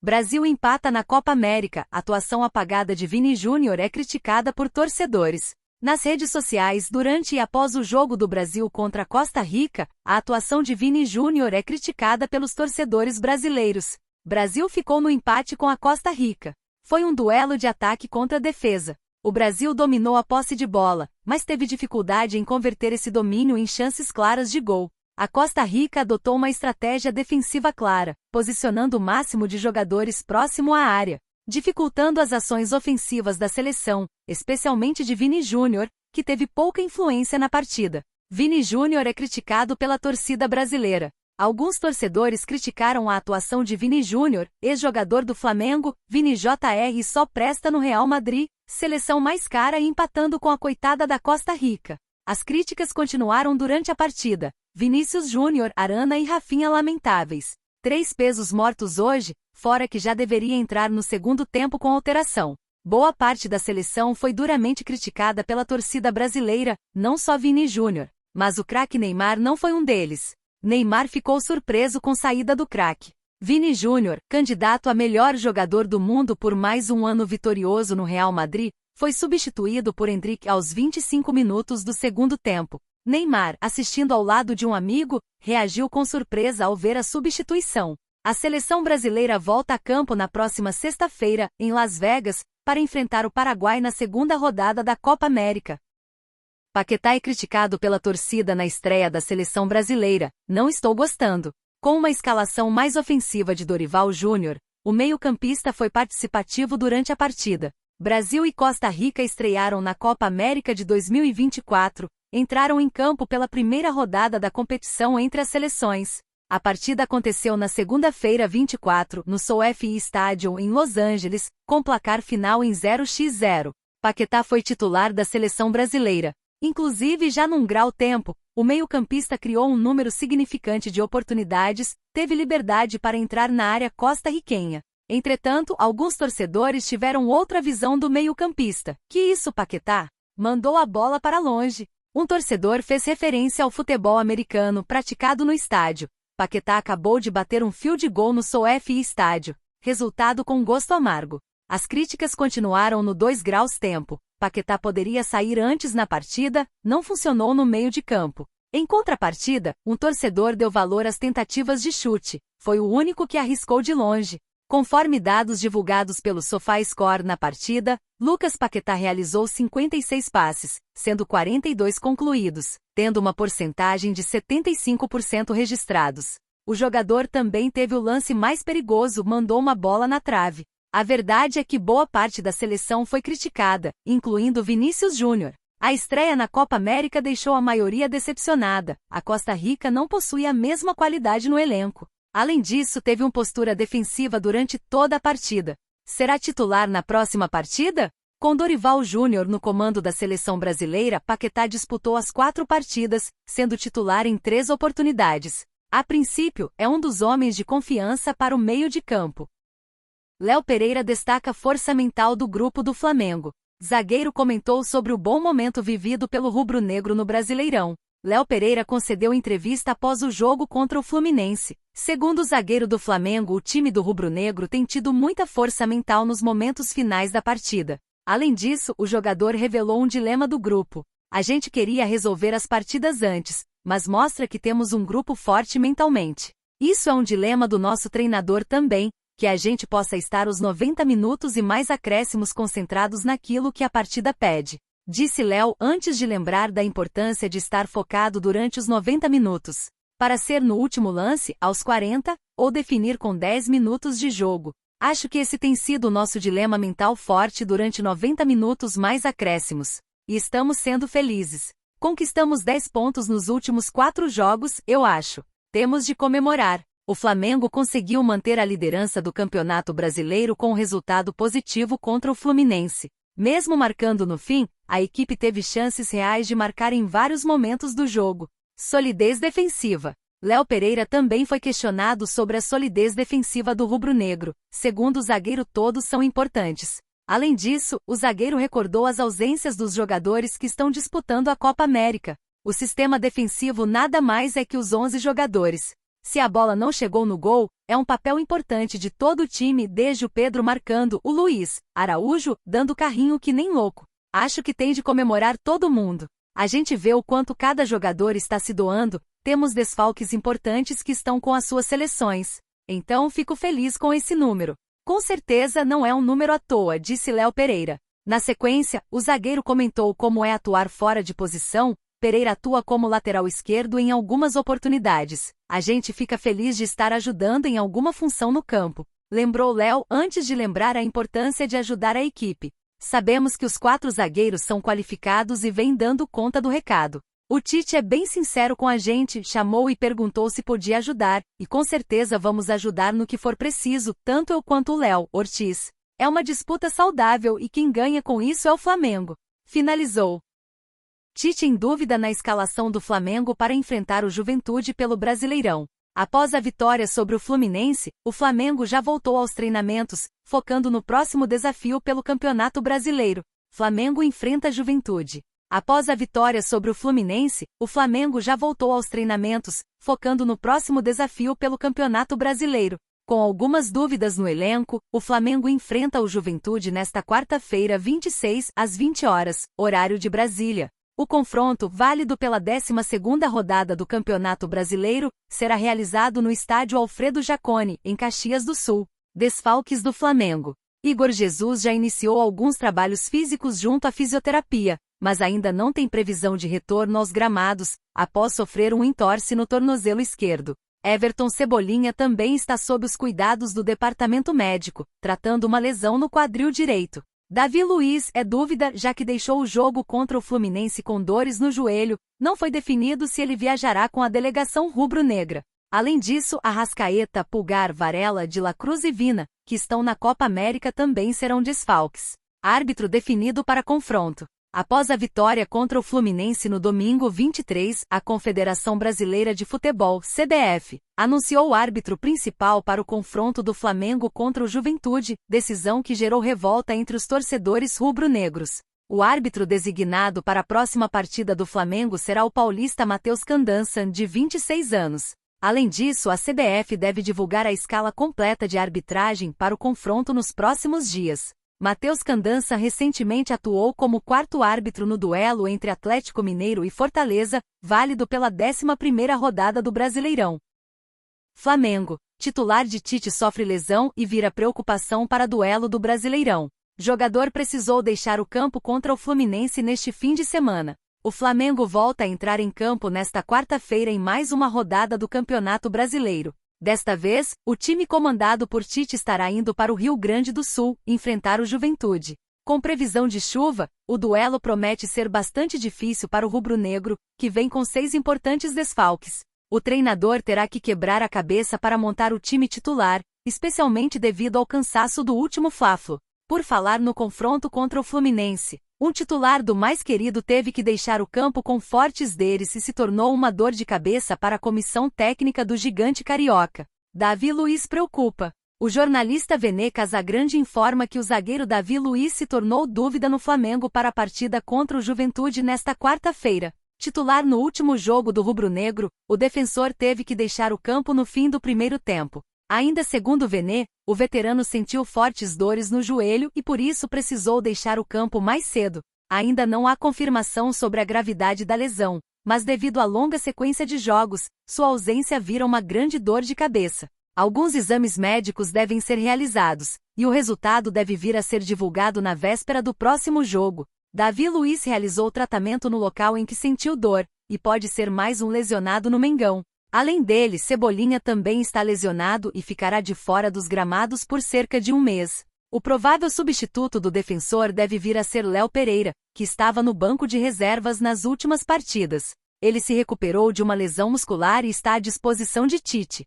Brasil empata na Copa América. A atuação apagada de Vini Júnior é criticada por torcedores. Nas redes sociais, durante e após o jogo do Brasil contra Costa Rica, a atuação de Vini Júnior é criticada pelos torcedores brasileiros. Brasil ficou no empate com a Costa Rica. Foi um duelo de ataque contra defesa. O Brasil dominou a posse de bola, mas teve dificuldade em converter esse domínio em chances claras de gol. A Costa Rica adotou uma estratégia defensiva clara, posicionando o máximo de jogadores próximo à área, dificultando as ações ofensivas da seleção, especialmente de Vini Júnior, que teve pouca influência na partida. Vini Júnior é criticado pela torcida brasileira. Alguns torcedores criticaram a atuação de Vini Júnior, ex-jogador do Flamengo. Vini Jr. só presta no Real Madrid, seleção mais cara, e empatando com a coitada da Costa Rica. As críticas continuaram durante a partida. Vinícius Júnior, Arana e Rafinha lamentáveis. 3 pesos mortos hoje, fora que já deveria entrar no segundo tempo com alteração. Boa parte da seleção foi duramente criticada pela torcida brasileira, não só Vini Júnior, mas o craque Neymar não foi um deles. Neymar ficou surpreso com a saída do craque. Vini Júnior, candidato a melhor jogador do mundo por mais um ano vitorioso no Real Madrid, foi substituído por Endrick aos 25 minutos do segundo tempo. Neymar, assistindo ao lado de um amigo, reagiu com surpresa ao ver a substituição. A seleção brasileira volta a campo na próxima sexta-feira, em Las Vegas, para enfrentar o Paraguai na segunda rodada da Copa América. Paquetá é criticado pela torcida na estreia da seleção brasileira. Não estou gostando. Com uma escalação mais ofensiva de Dorival Júnior, o meio-campista foi participativo durante a partida. Brasil e Costa Rica estrearam na Copa América de 2024, entraram em campo pela primeira rodada da competição entre as seleções. A partida aconteceu na segunda-feira 24, no SoFi Stadium em Los Angeles, com placar final em 0-0. Paquetá foi titular da seleção brasileira. Inclusive, já num grau tempo, o meio-campista criou um número significante de oportunidades, teve liberdade para entrar na área costarriquenha. Entretanto, alguns torcedores tiveram outra visão do meio-campista. Que isso, Paquetá? Mandou a bola para longe. Um torcedor fez referência ao futebol americano praticado no estádio. Paquetá acabou de bater um field goal no SoFi Estádio, resultado com gosto amargo. As críticas continuaram no 2 graus tempo. Paquetá poderia sair antes na partida, não funcionou no meio de campo. Em contrapartida, um torcedor deu valor às tentativas de chute, foi o único que arriscou de longe. Conforme dados divulgados pelo SofaScore na partida, Lucas Paquetá realizou 56 passes, sendo 42 concluídos, tendo uma porcentagem de 75% registrados. O jogador também teve o lance mais perigoso, mandou uma bola na trave. A verdade é que boa parte da seleção foi criticada, incluindo Vinícius Júnior. A estreia na Copa América deixou a maioria decepcionada. A Costa Rica não possui a mesma qualidade no elenco. Além disso, teve uma postura defensiva durante toda a partida. Será titular na próxima partida? Com Dorival Júnior no comando da seleção brasileira, Paquetá disputou as 4 partidas, sendo titular em 3 oportunidades. A princípio, é um dos homens de confiança para o meio de campo. Léo Pereira destaca a força mental do grupo do Flamengo. Zagueiro comentou sobre o bom momento vivido pelo rubro-negro no Brasileirão. Léo Pereira concedeu entrevista após o jogo contra o Fluminense. Segundo o zagueiro do Flamengo, o time do rubro-negro tem tido muita força mental nos momentos finais da partida. Além disso, o jogador revelou um dilema do grupo. A gente queria resolver as partidas antes, mas mostra que temos um grupo forte mentalmente. Isso é um dilema do nosso treinador também, que a gente possa estar os 90 minutos e mais acréscimos concentrados naquilo que a partida pede. Disse Léo antes de lembrar da importância de estar focado durante os 90 minutos. Para ser no último lance, aos 40, ou definir com 10 minutos de jogo. Acho que esse tem sido o nosso dilema mental forte durante 90 minutos mais acréscimos. E estamos sendo felizes. Conquistamos 10 pontos nos últimos 4 jogos, eu acho. Temos de comemorar. O Flamengo conseguiu manter a liderança do Campeonato Brasileiro com um resultado positivo contra o Fluminense. Mesmo marcando no fim, a equipe teve chances reais de marcar em vários momentos do jogo. Solidez defensiva. Léo Pereira também foi questionado sobre a solidez defensiva do rubro-negro. Segundo o zagueiro, todos são importantes. Além disso, o zagueiro recordou as ausências dos jogadores que estão disputando a Copa América. O sistema defensivo nada mais é que os 11 jogadores. Se a bola não chegou no gol, é um papel importante de todo o time, desde o Pedro marcando, o Luiz Araújo dando carrinho que nem louco. Acho que tem de comemorar todo mundo. A gente vê o quanto cada jogador está se doando, temos desfalques importantes que estão com as suas seleções. Então fico feliz com esse número. Com certeza não é um número à toa, disse Léo Pereira. Na sequência, o zagueiro comentou como é atuar fora de posição. Pereira atua como lateral esquerdo em algumas oportunidades. A gente fica feliz de estar ajudando em alguma função no campo. Lembrou Léo antes de lembrar a importância de ajudar a equipe. Sabemos que os 4 zagueiros são qualificados e vêm dando conta do recado. O Tite é bem sincero com a gente, chamou e perguntou se podia ajudar, e com certeza vamos ajudar no que for preciso, tanto eu quanto o Léo Ortiz. É uma disputa saudável e quem ganha com isso é o Flamengo. Finalizou. Tite em dúvida na escalação do Flamengo para enfrentar o Juventude pelo Brasileirão. Após a vitória sobre o Fluminense, o Flamengo já voltou aos treinamentos, focando no próximo desafio pelo Campeonato Brasileiro. Flamengo enfrenta a Juventude. Após a vitória sobre o Fluminense, o Flamengo já voltou aos treinamentos, focando no próximo desafio pelo Campeonato Brasileiro. Com algumas dúvidas no elenco, o Flamengo enfrenta o Juventude nesta quarta-feira, 26, às 20 horas, horário de Brasília. O confronto, válido pela 12ª rodada do Campeonato Brasileiro, será realizado no estádio Alfredo Jaconi, em Caxias do Sul. Desfalques do Flamengo. Igor Jesus já iniciou alguns trabalhos físicos junto à fisioterapia, mas ainda não tem previsão de retorno aos gramados, após sofrer um entorse no tornozelo esquerdo. Everton Cebolinha também está sob os cuidados do departamento médico, tratando uma lesão no quadril direito. Davi Luiz é dúvida, já que deixou o jogo contra o Fluminense com dores no joelho, não foi definido se ele viajará com a delegação rubro-negra. Além disso, Arrascaeta, Pulgar, Varela, De La Cruz e Vina, que estão na Copa América, também serão desfalques. Árbitro definido para confronto. Após a vitória contra o Fluminense no domingo 23, a Confederação Brasileira de Futebol, CBF, anunciou o árbitro principal para o confronto do Flamengo contra o Juventude, decisão que gerou revolta entre os torcedores rubro-negros. O árbitro designado para a próxima partida do Flamengo será o paulista Matheus Candança, de 26 anos. Além disso, a CBF deve divulgar a escala completa de arbitragem para o confronto nos próximos dias. Matheus Candança recentemente atuou como 4º árbitro no duelo entre Atlético Mineiro e Fortaleza, válido pela 11ª rodada do Brasileirão. Flamengo. Titular de Tite sofre lesão e vira preocupação para duelo do Brasileirão. Jogador precisou deixar o campo contra o Fluminense neste fim de semana. O Flamengo volta a entrar em campo nesta quarta-feira em mais uma rodada do Campeonato Brasileiro. Desta vez, o time comandado por Tite estará indo para o Rio Grande do Sul, enfrentar o Juventude. Com previsão de chuva, o duelo promete ser bastante difícil para o rubro-negro, que vem com 6 importantes desfalques. O treinador terá que quebrar a cabeça para montar o time titular, especialmente devido ao cansaço do último Fla-Flu. Por falar no confronto contra o Fluminense, um titular do mais querido teve que deixar o campo com fortes dores e se tornou uma dor de cabeça para a comissão técnica do gigante carioca. Davi Luiz preocupa. O jornalista Vene Casagrande informa que o zagueiro Davi Luiz se tornou dúvida no Flamengo para a partida contra o Juventude nesta quarta-feira. Titular no último jogo do rubro-negro, o defensor teve que deixar o campo no fim do primeiro tempo. Ainda segundo Vene, o veterano sentiu fortes dores no joelho e por isso precisou deixar o campo mais cedo. Ainda não há confirmação sobre a gravidade da lesão, mas devido à longa sequência de jogos, sua ausência vira uma grande dor de cabeça. Alguns exames médicos devem ser realizados, e o resultado deve vir a ser divulgado na véspera do próximo jogo. Davi Luiz realizou tratamento no local em que sentiu dor, e pode ser mais um lesionado no Mengão. Além dele, Cebolinha também está lesionado e ficará de fora dos gramados por cerca de um mês. O provável substituto do defensor deve vir a ser Léo Pereira, que estava no banco de reservas nas últimas partidas. Ele se recuperou de uma lesão muscular e está à disposição de Tite.